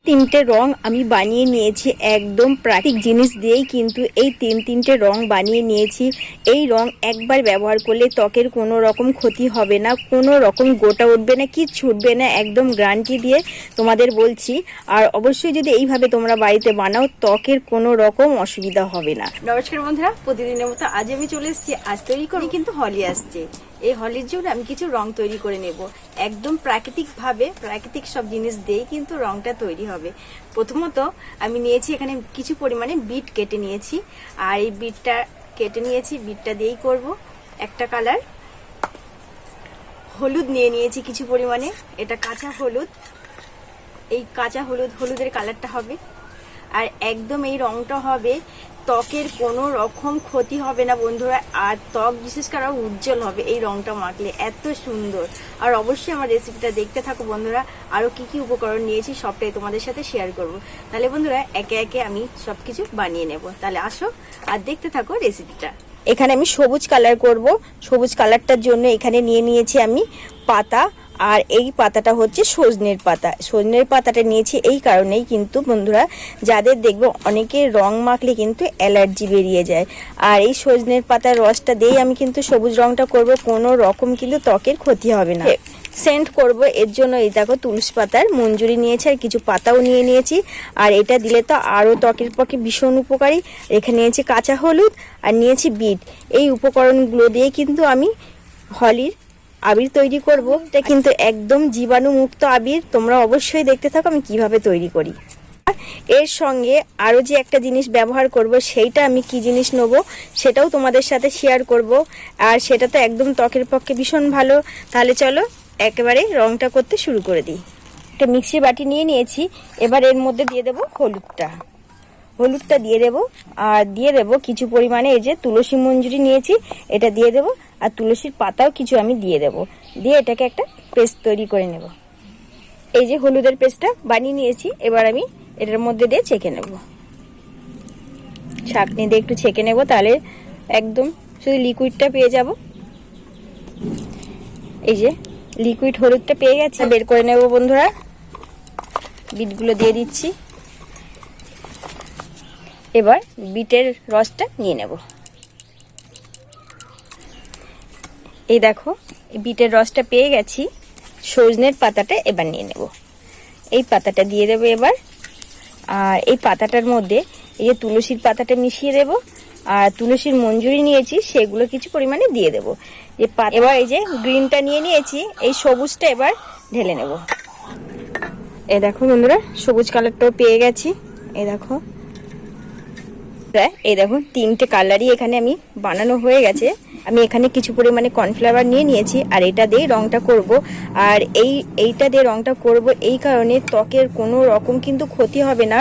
তিনটে রং আমি বানিয়ে নিয়েছি একদম প্রাকৃতিক জিনিস দিয়েই, কিন্তু এই তিনটে রং বানিয়ে নিয়েছি। এই রং একবার ব্যবহার করলে ত্বকের কোনো রকম ক্ষতি হবে না, কোনো রকম গোটা উঠবে না, কিচ্ছু উঠবে না, একদম গ্যারান্টি দিয়ে তোমাদের বলছি। আর অবশ্যই যদি এইভাবে তোমরা বাড়িতে বানাও ত্বকের কোনো রকম অসুবিধা হবে না। নমস্কার বন্ধুরা, প্রতিদিনের মতো আজ আমি চলে এসেছি। আজ তৈরি করি কিন্তু হোলি আসছে, এই হোলির জন্য আমি কিছু রং তৈরি করে নেব। একদম প্রাকৃতিকভাবে প্রাকৃতিক সব জিনিস দিয়েই কিন্তু রংটা তৈরি হবে। প্রথমত আমি নিয়েছি এখানে কিছু পরিমাণে বিট কেটে নিয়েছি, আর এই বিটটা কেটে নিয়েছি, বিটটা দিয়েই করব একটা কালার। হলুদ নিয়ে নিয়েছি কিছু পরিমাণে, এটা কাঁচা হলুদ, এই কাঁচা হলুদের কালারটা হবে। আর একদম এই রংটা হবে, ত্বকের কোনো রকম ক্ষতি হবে না বন্ধুরা, আর ত্বক বিশেষ করে উজ্জ্বল হবে এই রংটা মাখলে, এত সুন্দর। আর অবশ্যই আমার রেসিপিটা দেখতে থাকো বন্ধুরা, আরও কি কি উপকরণ নিয়েছি সবটাই তোমাদের সাথে শেয়ার করব। তাহলে বন্ধুরা একে একে আমি সবকিছু বানিয়ে নেব, তাহলে আসো আর দেখতে থাকো রেসিপিটা। এখানে আমি সবুজ কালার করব। সবুজ কালারটার জন্য এখানে নিয়ে নিয়েছি আমি পাতা, আর এই পাতাটা হচ্ছে সজনের পাতা। সজনের পাতাটা নিয়েছি এই কারণেই কিন্তু বন্ধুরা, যাদের দেখবো অনেকে রং মাখলে কিন্তু অ্যালার্জি বেরিয়ে যায়, আর এই সজনের পাতার রসটা দিয়েই আমি কিন্তু সবুজ রংটা করব, কোনো রকম কিন্তু ত্বকের ক্ষতি হবে না। সেন্ট করব এর জন্য এই দেখো তুলসী পাতার মঞ্জুরি নিয়েছি, আর কিছু পাতাও নিয়ে নিয়েছি, আর এটা দিলে তো আরও ত্বকের পক্ষে ভীষণ উপকারী। এখানে নিয়েছি কাঁচা হলুদ আর নিয়েছি বিট। এই উপকরণগুলো দিয়ে কিন্তু আমি হোলির আবির তৈরি করব। এটা কিন্তু একদম জীবাণু মুক্ত আবির, তোমরা অবশ্যই দেখতে থাকো আমি কিভাবে তৈরি করি। এর সঙ্গে আরও যে একটা জিনিস ব্যবহার করব, সেইটা আমি কি জিনিস নেব সেটাও তোমাদের সাথে শেয়ার করব, আর সেটা তো একদম ত্বকের পক্ষে ভীষণ ভালো। তাহলে চলো একেবারে রংটা করতে শুরু করে দিই। একটা মিক্সি বাটি নিয়ে নিয়েছি, এবার এর মধ্যে দিয়ে দেব হলুদটা দিয়ে দেব, আর দিয়ে দেব কিছু পরিমাণে এই যে তুলসী মঞ্জুরি নিয়েছি এটা দিয়ে দেব, আর তুলসীর পাতাও কিছু আমি দিয়ে দেব, দিয়ে এটাকে একটা পেস্ট তৈরি করে নেব। এই যে হলুদের পেস্টটা বানিয়ে নিয়েছি, এবার আমি এটার মধ্যে দিয়ে ছেঁকে নেব, ছাঁকনি দিয়ে একটু ছেঁকে নেব, তাহলে একদম শুধু লিকুইডটা পেয়ে যাব। এই যে লিকুইড হলুদটা পেয়ে গেছে, বের করে নেব বন্ধুরা। বিটগুলো দিয়ে দিচ্ছি, এবার বিটের রসটা নিয়ে নেব। এই দেখো বিটের রসটা পেয়ে গেছি, সজনের পাতাটা এবার নিয়ে নেব। এই পাতাটা দিয়ে দেবো এবার, আর এই পাতাটার মধ্যে এই যে তুলসীর পাতাটা মিশিয়ে দেব, আর তুলসীর মঞ্জুরি নিয়েছি সেগুলো কিছু পরিমাণে দিয়ে দেব। এবার এই যে গ্রিনটা নিয়ে নিয়েছি, এই সবুজটা এবার ঢেলে নেব। এই দেখো বন্ধুরা সবুজ কালারটাও পেয়ে গেছি। এই দেখো তিনটে কালারই এখানে আমি বানানো হয়ে গেছে। আমি এখানে কিছু পরিমাণে কর্নফ্লাওয়ার নিয়ে নিয়েছি, আর এটা দিয়ে রংটা করব। আর এইটা দিয়ে রংটা করব এই কারণে ত্বকের কোনো রকম কিন্তু ক্ষতি হবে না।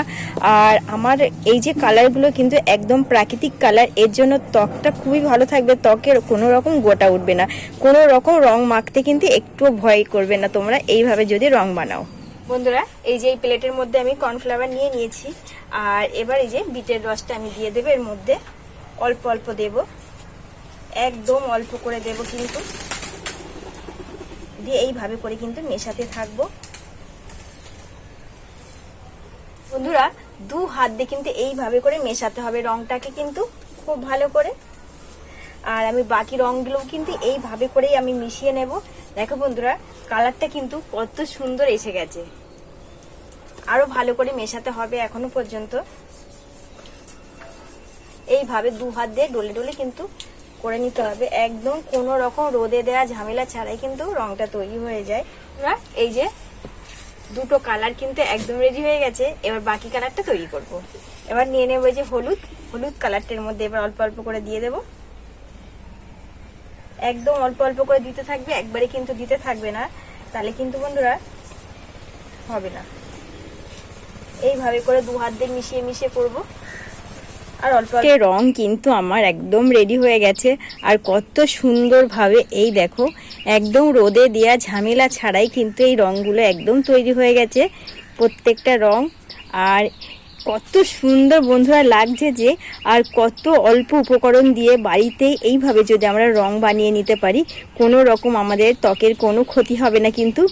আর আমার এই যে কালারগুলো কিন্তু একদম প্রাকৃতিক কালার, এর জন্য ত্বকটা খুবই ভালো থাকবে, ত্বকের কোনো রকম গোটা উঠবে না, কোনো রকম রং মাখতে কিন্তু একটু ভয় করবে না তোমরা এইভাবে যদি রং বানাও। বন্ধুরা এই যে এই প্লেটের মধ্যে আমি কর্নফ্লাওয়ার নিয়ে নিয়েছি, আর এবার এই যে বিটের রসটা আমি দিয়ে দেবো এর মধ্যে। অল্প অল্প দেব, একদম অল্প করে দেব, কিন্তু দিয়ে এইভাবে করে কিন্তু মেশাতে থাকবো বন্ধুরা। দু হাত দিয়ে কিন্তু এইভাবে করে মেশাতে হবে রংটাকে কিন্তু খুব ভালো করে। আর আমি বাকি রংগুলো কিন্তু এইভাবে করেই আমি মিশিয়ে নেব। দেখো বন্ধুরা কালারটা কিন্তু কত সুন্দর এসে গেছে, আরো ভালো করে মেশাতে হবে। এখনো পর্যন্ত এইভাবে দু হাত দিয়ে ডলে ডলে কিন্তু করে নিতে হবে, একদম কোনো রকম রোদে দেওয়া ঝামেলা ছাড়াই কিন্তু রংটা তৈরি হয়ে যায়। এই যে দুটো কালার কিন্তু একদম রেডি হয়ে গেছে, এবার বাকি কালারটা তৈরি করব। এবার নিয়ে নেব এই যে হলুদ কালারটার মধ্যে এবার অল্প অল্প করে দিয়ে দেব, একদম অল্প অল্প করে দিতে থাকবে, একবারে কিন্তু দিতে থাকবে না, তাহলে কিন্তু বন্ধুরা হবে না। এইভাবে করে দু হাত দিয়ে মিশিয়ে মিশিয়ে করবো। আর অল্প রং কিন্তু আমার একদম রেডি হয়ে গেছে, আর কত সুন্দরভাবে এই দেখো একদম রোদে দেওয়া ঝামেলা ছাড়াই কিন্তু এই রংগুলো একদম তৈরি হয়ে গেছে প্রত্যেকটা রং। আর কত সুন্দর বন্ধুরা লাগছে যে, আর কত অল্প উপকরণ দিয়ে বাড়িতেই এইভাবে যদি আমরা রং বানিয়ে নিতে পারি কোনো রকম আমাদের ত্বকের কোনো ক্ষতি হবে না, কিন্তু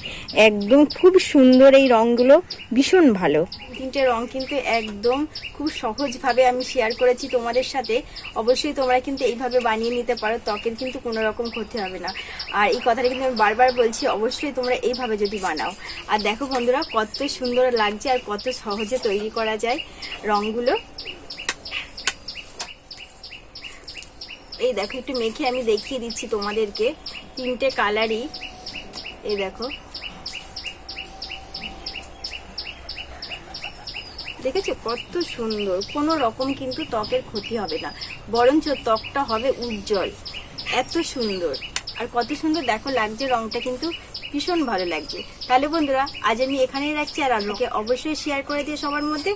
একদম খুব সুন্দর এই রঙগুলো, ভীষণ ভালো। তিনটে রং কিন্তু একদম খুব সহজভাবে আমি শেয়ার করেছি তোমাদের সাথে। অবশ্যই তোমরা কিন্তু এইভাবে বানিয়ে নিতে পারো, ত্বকের কিন্তু কোনো রকম ক্ষতি হবে না। আর এই কথাটা কিন্তু আমি বারবার বলছি, অবশ্যই তোমরা এইভাবে যদি বানাও। আর দেখো বন্ধুরা কত সুন্দর লাগছে আর কত সহজে তৈরি করা যায় রঙগুলো। এই দেখো একটু মেখে আমি দেখিয়ে দিচ্ছি তোমাদেরকে, তিনটে কালারই। এই দেখো, দেখেছো কত সুন্দর, কোনো রকম কিন্তু ত্বকের ক্ষতি হবে না, বরঞ্চ ত্বকটা হবে উজ্জ্বল। এত সুন্দর আর কত সুন্দর দেখো লাগছে, রংটা কিন্তু ভীষণ ভালো লাগছে। তাহলে বন্ধুরা আজ আমি এখানেই রাখছি, আর আপনাকে অবশ্যই শেয়ার করে দিয়ে সবার মধ্যে।